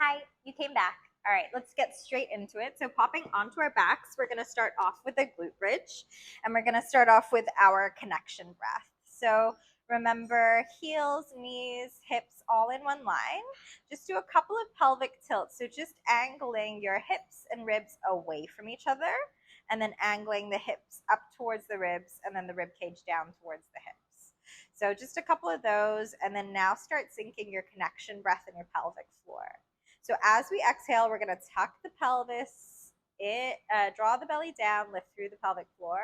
Hi, you came back. All right, let's get straight into it. So popping onto our backs, we're going to start off with a glute bridge, and we're going to start off with our connection breath. So remember, heels, knees, hips all in one line. Just do a couple of pelvic tilts. So just angling your hips and ribs away from each other, and then angling the hips up towards the ribs, and then the rib cage down towards the hips. So just a couple of those, and then now start syncing your connection breath in your pelvic floor. So as we exhale, we're going to tuck the pelvis, draw the belly down, lift through the pelvic floor.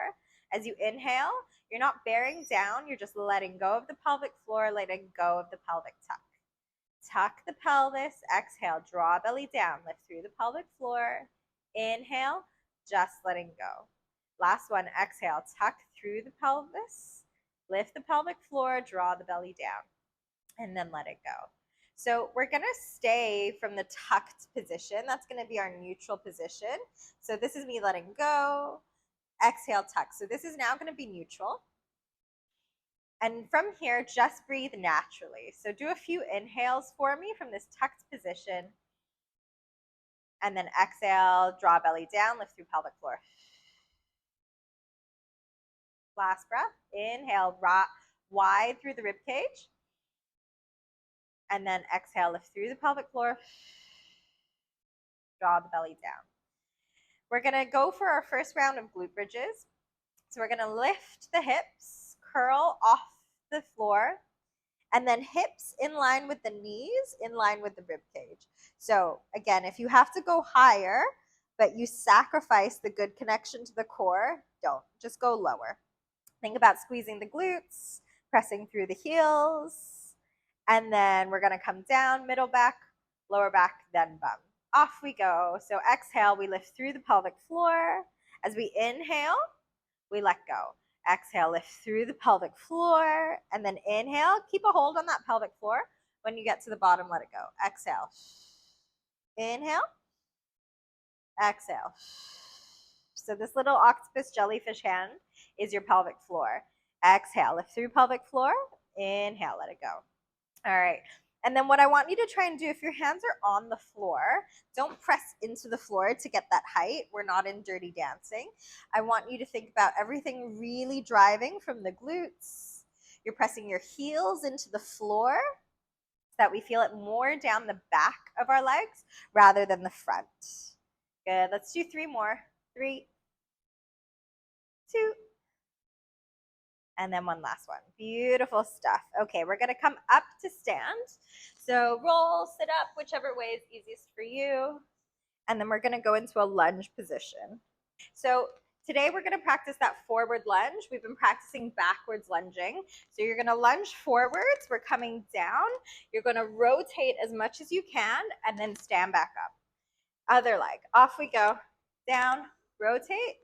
As you inhale, you're not bearing down, you're just letting go of the pelvic floor, letting go of the pelvic tuck. Tuck the pelvis, exhale, draw belly down, lift through the pelvic floor. Inhale, just letting go. Last one, exhale, tuck through the pelvis, lift the pelvic floor, draw the belly down, and then let it go. So we're going to stay from the tucked position. That's going to be our neutral position. So this is me letting go, exhale, tuck. So this is now going to be neutral. And from here, just breathe naturally. So do a few inhales for me from this tucked position. And then exhale, draw belly down, lift through pelvic floor. Last breath. Inhale, wide through the rib cage. And then exhale, lift through the pelvic floor. Draw the belly down. We're going to go for our first round of glute bridges. So we're going to lift the hips, curl off the floor, and then hips in line with the knees, in line with the rib cage. So again, if you have to go higher, but you sacrifice the good connection to the core, don't. Just go lower. Think about squeezing the glutes, pressing through the heels, and then we're going to come down, middle back, lower back, then bum. Off we go. So exhale, we lift through the pelvic floor. As we inhale, we let go. Exhale, lift through the pelvic floor, and then inhale. Keep a hold on that pelvic floor. When you get to the bottom, let it go. Exhale. Inhale. Exhale. So this little octopus jellyfish hand is your pelvic floor. Exhale, lift through pelvic floor. Inhale, let it go. All right. And then what I want you to try and do, if your hands are on the floor, don't press into the floor to get that height. We're not in Dirty Dancing. I want you to think about everything really driving from the glutes. You're pressing your heels into the floor so that we feel it more down the back of our legs rather than the front. Good. Let's do 3 more. 3, 2, and then one last one. Beautiful stuff. Okay, we're going to come up to stand. So roll, sit up, whichever way is easiest for you. And then we're going to go into a lunge position. So today we're going to practice that forward lunge. We've been practicing backwards lunging. So you're going to lunge forwards. We're coming down. You're going to rotate as much as you can and then stand back up. Other leg. Off we go. Down, rotate,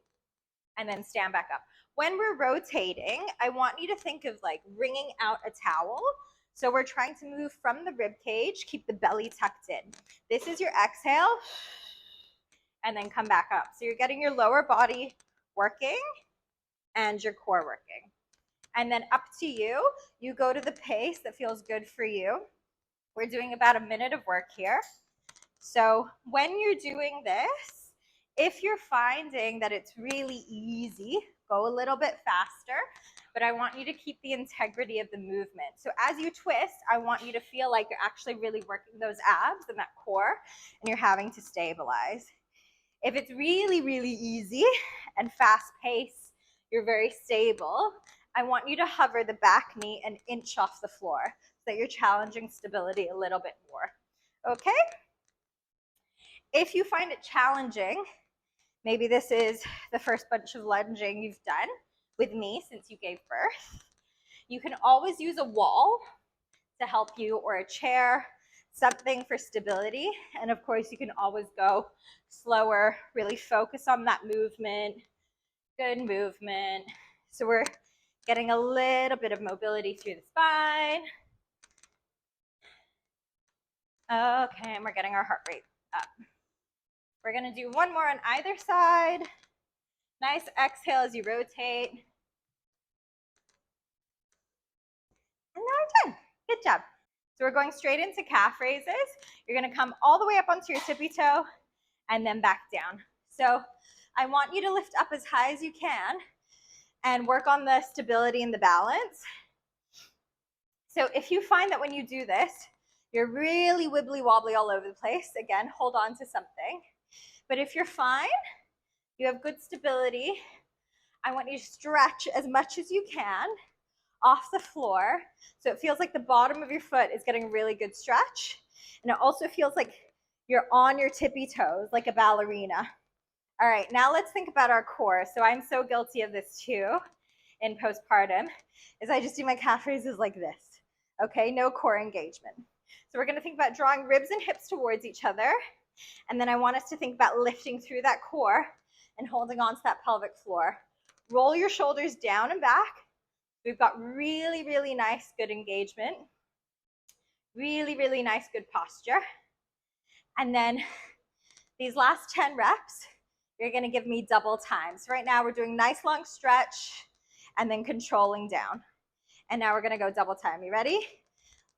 and then stand back up. When we're rotating, I want you to think of like wringing out a towel. So we're trying to move from the rib cage, keep the belly tucked in. This is your exhale, and then come back up. So you're getting your lower body working and your core working. And then up to you. You go to the pace that feels good for you. We're doing about a minute of work here. So when you're doing this, if you're finding that it's really easy, go a little bit faster, but I want you to keep the integrity of the movement. So as you twist, I want you to feel like you're actually really working those abs and that core, and you're having to stabilize. If it's really, really easy and fast pace, you're very stable, I want you to hover the back knee an inch off the floor so that you're challenging stability a little bit more. Okay? If you find it challenging, maybe this is the first bunch of lunging you've done with me since you gave birth. You can always use a wall to help you, or a chair, something for stability. And of course, you can always go slower, really focus on that movement. Good movement. So we're getting a little bit of mobility through the spine. Okay, and we're getting our heart rate up. We're going to do one more on either side. Nice exhale as you rotate. And now we're done. Good job. So we're going straight into calf raises. You're gonna come all the way up onto your tippy toe and then back down. So I want you to lift up as high as you can and work on the stability and the balance. So if you find that when you do this, you're really wibbly wobbly all over the place, again, hold on to something. But if you're fine, you have good stability, I want you to stretch as much as you can off the floor. So it feels like the bottom of your foot is getting a really good stretch. And it also feels like you're on your tippy toes, like a ballerina. All right, now let's think about our core. So I'm so guilty of this too in postpartum, is I just do my calf raises like this. Okay, no core engagement. So we're gonna think about drawing ribs and hips towards each other. And then I want us to think about lifting through that core and holding on to that pelvic floor. Roll your shoulders down and back. We've got really, really nice, good engagement. Really, really nice, good posture. And then these last 10 reps, you're gonna give me double time. So right now we're doing nice long stretch and then controlling down. And now we're gonna go double time. You ready?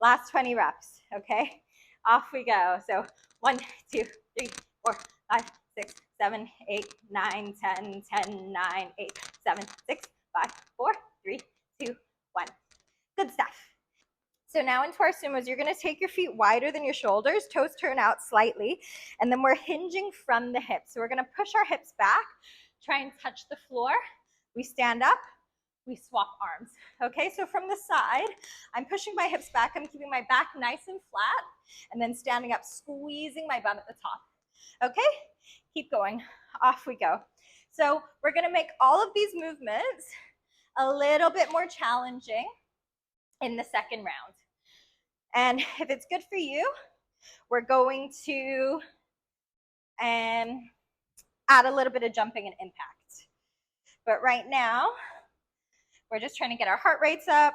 Last 20 reps, okay? Off we go. So 1, 2, 3, 4, 5, 6, 7, 8, 9, 10, 10, 9, 8, 7, 6, 5, 4, 3, 2, 1. Good stuff. So now into our sumos, you're gonna take your feet wider than your shoulders, toes turn out slightly, and then we're hinging from the hips. So we're gonna push our hips back, try and touch the floor. We stand up, we swap arms. Okay, so from the side, I'm pushing my hips back, I'm keeping my back nice and flat, and then standing up, squeezing my bum at the top. Okay, keep going, off we go. So we're gonna make all of these movements a little bit more challenging in the second round. And if it's good for you, we're going to add a little bit of jumping and impact. But right now, we're just trying to get our heart rates up.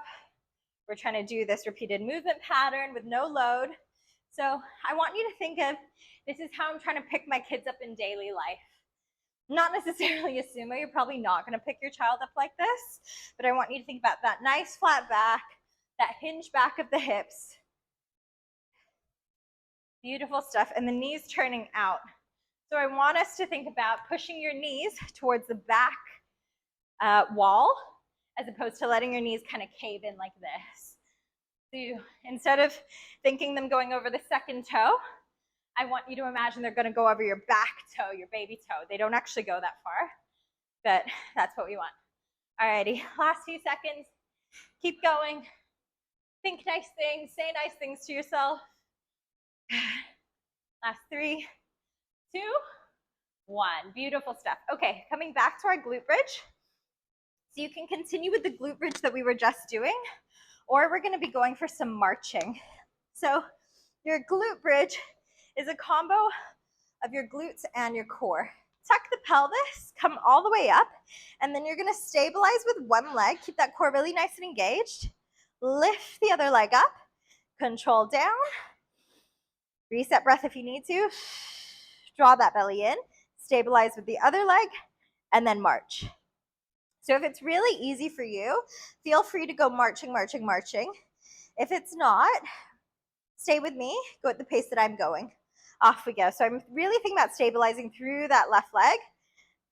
We're trying to do this repeated movement pattern with no load. So I want you to think of this is how I'm trying to pick my kids up in daily life. Not necessarily a sumo, you're probably not gonna pick your child up like this, but I want you to think about that nice flat back, that hinge back of the hips. Beautiful stuff, and the knees turning out. So I want us to think about pushing your knees towards the back wall, as opposed to letting your knees kind of cave in like this. So you, instead of thinking them going over the second toe, I want you to imagine they're gonna go over your back toe, your baby toe. They don't actually go that far, but that's what we want. Alrighty, last few seconds. Keep going. Think nice things, say nice things to yourself. Last 3, 2, 1. Beautiful stuff. Okay, coming back to our glute bridge. So you can continue with the glute bridge that we were just doing, or we're gonna be going for some marching. So your glute bridge is a combo of your glutes and your core. Tuck the pelvis, come all the way up, and then you're gonna stabilize with one leg. Keep that core really nice and engaged. Lift the other leg up, control down. Reset breath if you need to. Draw that belly in, stabilize with the other leg, and then march. So if it's really easy for you, feel free to go marching, marching, marching. If it's not, stay with me, go at the pace that I'm going. Off we go. So I'm really thinking about stabilizing through that left leg,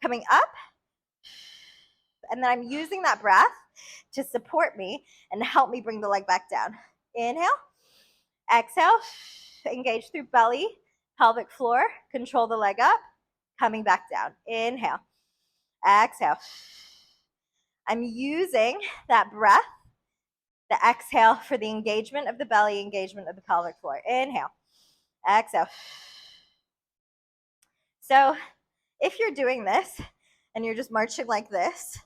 coming up, and then I'm using that breath to support me and help me bring the leg back down. Inhale, exhale, engage through belly, pelvic floor, control the leg up, coming back down. Inhale, exhale. I'm using that breath, the exhale for the engagement of the belly, engagement of the pelvic floor. Inhale, exhale. So if you're doing this and you're just marching like this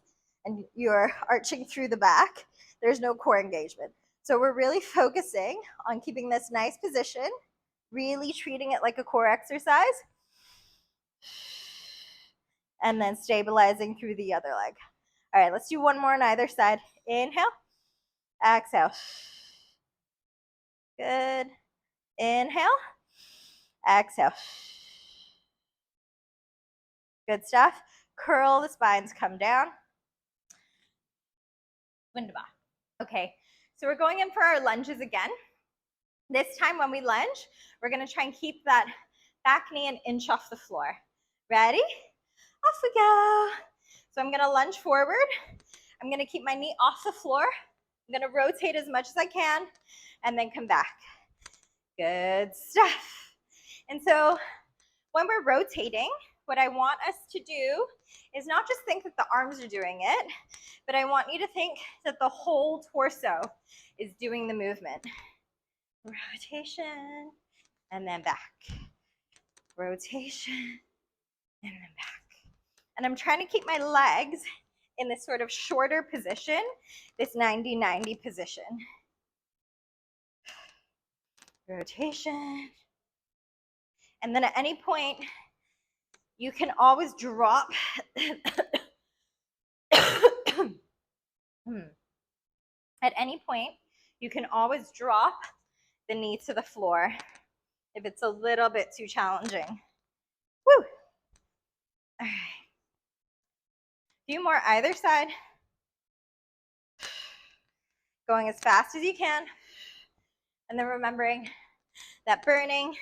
and you're arching through the back, there's no core engagement. So we're really focusing on keeping this nice position, really treating it like a core exercise, and then stabilizing through the other leg. All right, let's do one more on either side. Inhale, exhale. Good. Inhale, exhale. Good stuff. Curl the spines, come down. Wunderbar. Okay, so we're going in for our lunges again. This time when we lunge, we're gonna try and keep that back knee an inch off the floor. Ready? Off we go. So I'm gonna lunge forward. I'm gonna keep my knee off the floor. I'm gonna rotate as much as I can and then come back. Good stuff. And so when we're rotating, what I want us to do is not just think that the arms are doing it, but I want you to think that the whole torso is doing the movement. Rotation, and then back. Rotation, and then back. And I'm trying to keep my legs in this sort of shorter position, this 90-90 position. Rotation. And then at any point, you can always drop. At any point, you can always drop the knee to the floor if it's a little bit too challenging. Woo! All right. A few more either side. Going as fast as you can. And then remembering that burning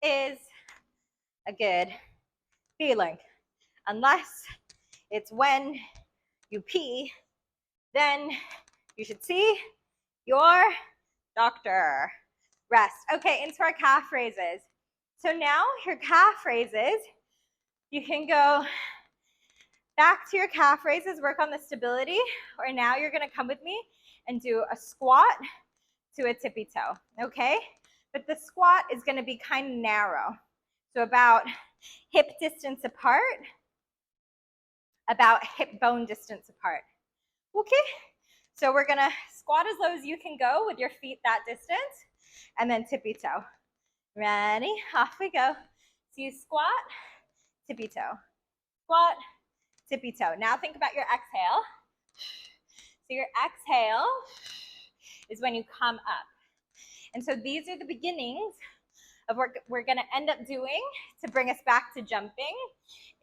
is a good feeling. Unless it's when you pee, then you should see your doctor. Rest. Okay, into our calf raises. So now your calf raises, you can go back to your calf raises, work on the stability, or now you're gonna come with me and do a squat to a tippy toe, okay? But the squat is gonna be kind of narrow. So about hip distance apart, about hip bone distance apart, okay? So we're gonna squat as low as you can go with your feet that distance, and then tippy toe. Ready? Off we go. So you squat, tippy toe. Squat, tippy toe. Now think about your exhale. So your exhale is when you come up. And so these are the beginnings of what we're gonna end up doing to bring us back to jumping.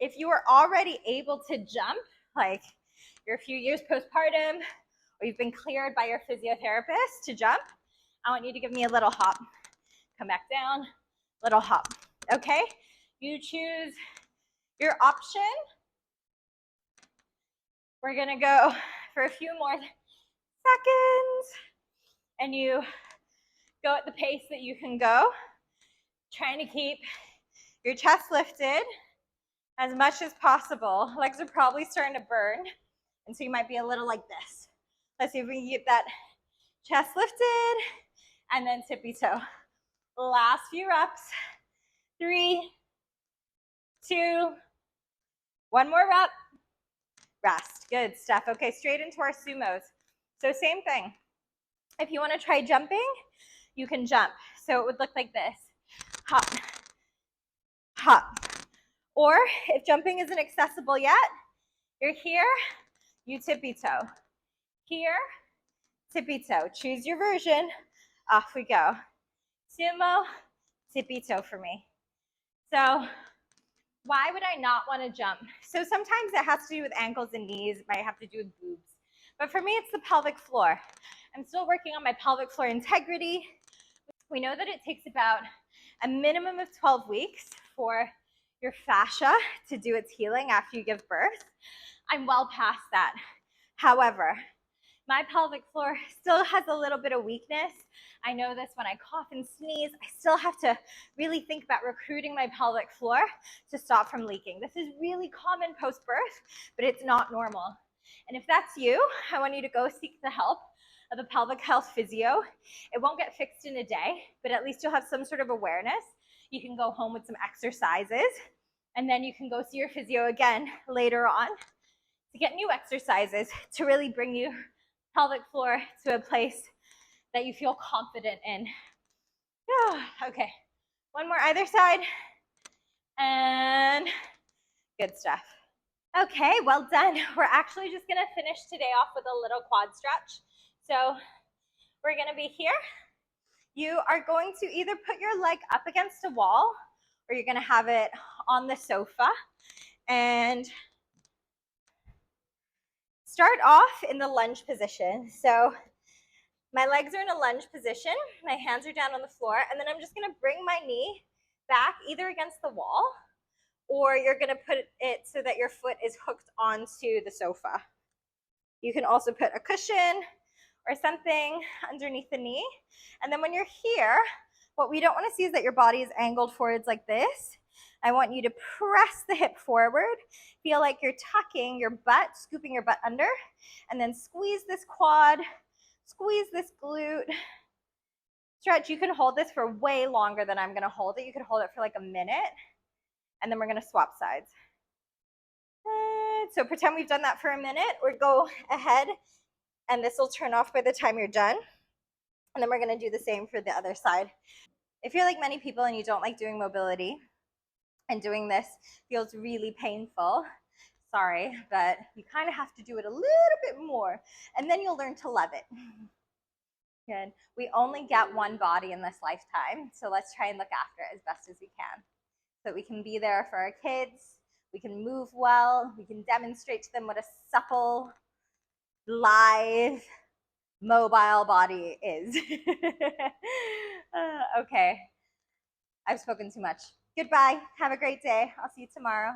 If you are already able to jump, like you're a few years postpartum, or you've been cleared by your physiotherapist to jump, I want you to give me a little hop. Come back down, little hop, okay? You choose your option. We're gonna go for a few more seconds, and you go at the pace that you can go, trying to keep your chest lifted as much as possible. Legs are probably starting to burn, and so you might be a little like this. Let's see if we can get that chest lifted, and then tippy toe. Last few reps. 3, 2, one more rep. Rest. Good stuff. Okay, straight into our sumos. So same thing. If you want to try jumping, you can jump. So it would look like this. Hop. Hop. Or if jumping isn't accessible yet, you're here, you tippy toe. Here, tippy toe. Choose your version. Off we go. Sumo, tippy toe for me. So why would I not want to jump? So sometimes it has to do with ankles and knees. It might have to do with boobs. But for me, it's the pelvic floor. I'm still working on my pelvic floor integrity. We know that it takes about a minimum of 12 weeks for your fascia to do its healing after you give birth. I'm well past that. However, my pelvic floor still has a little bit of weakness. I know this when I cough and sneeze. I still have to really think about recruiting my pelvic floor to stop from leaking. This is really common post-birth, but it's not normal. And if that's you, I want you to go seek the help of a pelvic health physio. It won't get fixed in a day, but at least you'll have some sort of awareness. You can go home with some exercises, and then you can go see your physio again later on to get new exercises to really bring you pelvic floor to a place that you feel confident in. Yeah, okay. One more either side. And good stuff. Okay, well done. We're actually just gonna finish today off with a little quad stretch. So we're gonna be here. You are going to either put your leg up against a wall, or you're gonna have it on the sofa. And start off in the lunge position. So My legs are in a lunge position. My hands are down on the floor. And then I'm just going to bring my knee back either against the wall, or you're going to put it so that your foot is hooked onto the sofa. You can also put a cushion or something underneath the knee. And then when you're here, what we don't want to see is that your body is angled forwards like this. I want you to press the hip forward. Feel like you're tucking your butt, scooping your butt under, and then squeeze this quad, squeeze this glute. Stretch. You can hold this for way longer than I'm going to hold it. You could hold it for like a minute, and then we're going to swap sides. So pretend we've done that for a minute, or go ahead, and this will turn off by the time you're done. And then we're going to do the same for the other side. If you're like many people and you don't like doing mobility, and doing this feels really painful, sorry, but you kind of have to do it a little bit more, and then you'll learn to love it. Good. We only get one body in this lifetime, so let's try and look after it as best as we can, so that we can be there for our kids, we can move well, we can demonstrate to them what a supple, live, mobile body is. Okay, I've spoken too much. Goodbye. Have a great day. I'll see you tomorrow.